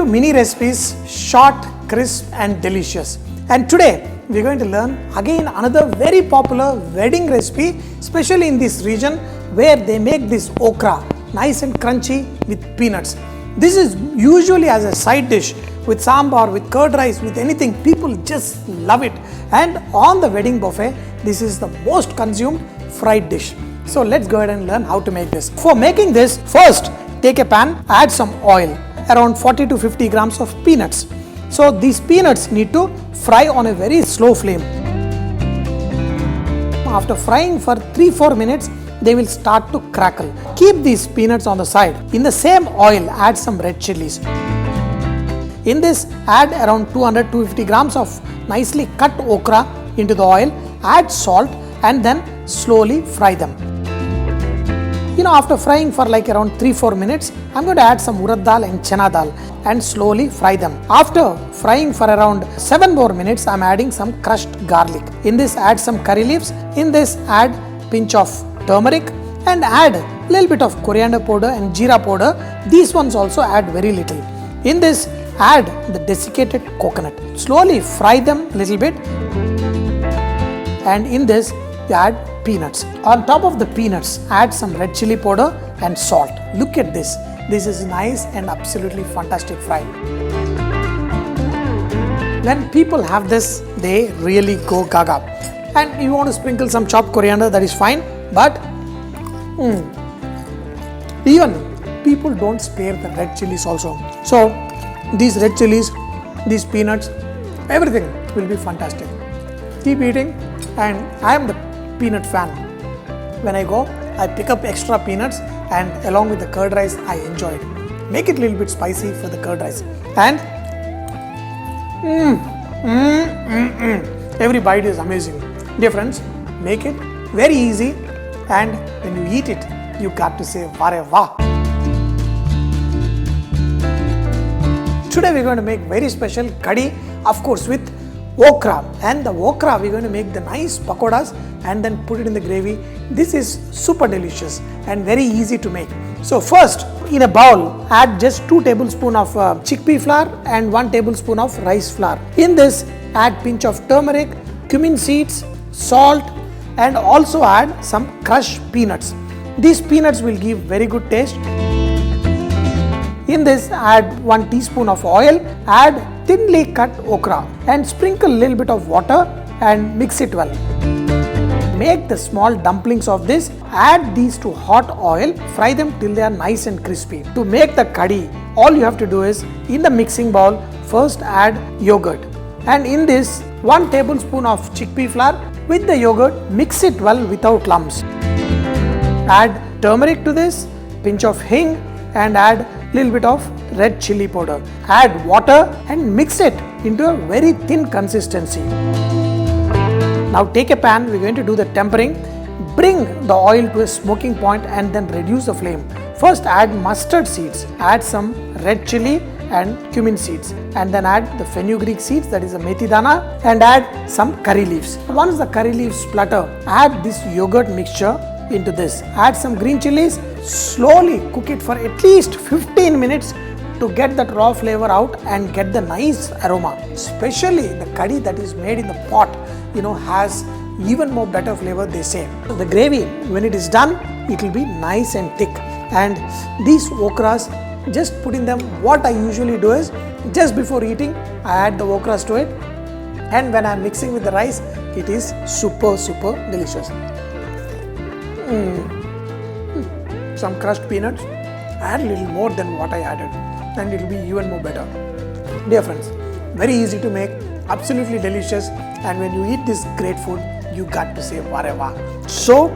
to mini recipes, short, crisp and delicious. And today we are going to learn again another very popular wedding recipe, especially in this region where they make this okra nice and crunchy with peanuts. This is usually as a side dish with sambar, with curd rice, with anything. People just love it. And on the wedding buffet, this is the most consumed fried dish. So let's go ahead and learn how to make this. For making this, first take a pan, add some oil, around 40 to 50 grams of peanuts. So these peanuts need to fry on a very slow flame. After frying for 3-4 minutes, they will start to crackle. Keep these peanuts on the side. In the same oil, add some red chillies. In this, add around 200-250 grams of nicely cut okra into the oil, add salt and then slowly fry them. After frying for like around 3-4 minutes, I'm going to add some Urad Dal and Chana Dal and slowly fry them. After frying for around 7 more minutes, I'm adding some crushed garlic. In this, add some curry leaves. In this, add pinch of turmeric and add a little bit of coriander powder and jeera powder. These ones also add very little. In this, add the desiccated coconut. Slowly fry them a little bit. And in this, you add peanuts. On top of the peanuts, add some red chilli powder and salt. Look at this. This is nice and absolutely fantastic fry. When people have this, they really go gaga. And you want to sprinkle some chopped coriander, that is fine. But even people don't spare the red chilies also. So these red chilies, these peanuts, everything will be fantastic. Keep eating, and I am the peanut fan. When I go, I pick up extra peanuts and along with the curd rice, I enjoy it. Make it a little bit spicy for the curd rice. And every bite is amazing. Dear friends, make it very easy, and when you eat it, you got to say "Vare Vah." Today we're going to make very special kadi, of course with okra. And the okra we're going to make the nice pakodas and then put it in the gravy. This is super delicious and very easy to make. So first, in a bowl, add just 2 tablespoons of chickpea flour and 1 tablespoon of rice flour. In this, add pinch of turmeric, cumin seeds, salt, and also add some crushed peanuts. These peanuts will give very good taste. In this, add 1 teaspoon of oil, add thinly cut okra and sprinkle a little bit of water and mix it well. Make the small dumplings of this, add these to hot oil, fry them till they are nice and crispy. To make the kadi, all you have to do is, in the mixing bowl, first add yogurt. And in this, 1 tablespoon of chickpea flour. With the yogurt, mix it well without lumps. Add turmeric to this, pinch of hing, and add little bit of red chilli powder. Add water and mix it into a very thin consistency. Now take a pan, we're going to do the tempering. Bring the oil to a smoking point and then reduce the flame. First add mustard seeds, add some red chilli and cumin seeds, and then add the fenugreek seeds, that is a methi dana, and add some curry leaves. Once the curry leaves splutter, add this yogurt mixture into this. Add some green chilies, slowly cook it for at least 15 minutes to get that raw flavor out and get the nice aroma. Especially the curry that is made in the pot, has even more better flavor, they say. So the gravy, when it is done, it will be nice and thick. And these okras, just putting them, what I usually do is, just before eating, I add the okras to it. And when I am mixing with the rice, it is super delicious. Some crushed peanuts, add a little more than what I added, and it will be even more better. Dear friends, very easy to make, absolutely delicious, and when you eat this great food, you got to say "Vare Vah." So,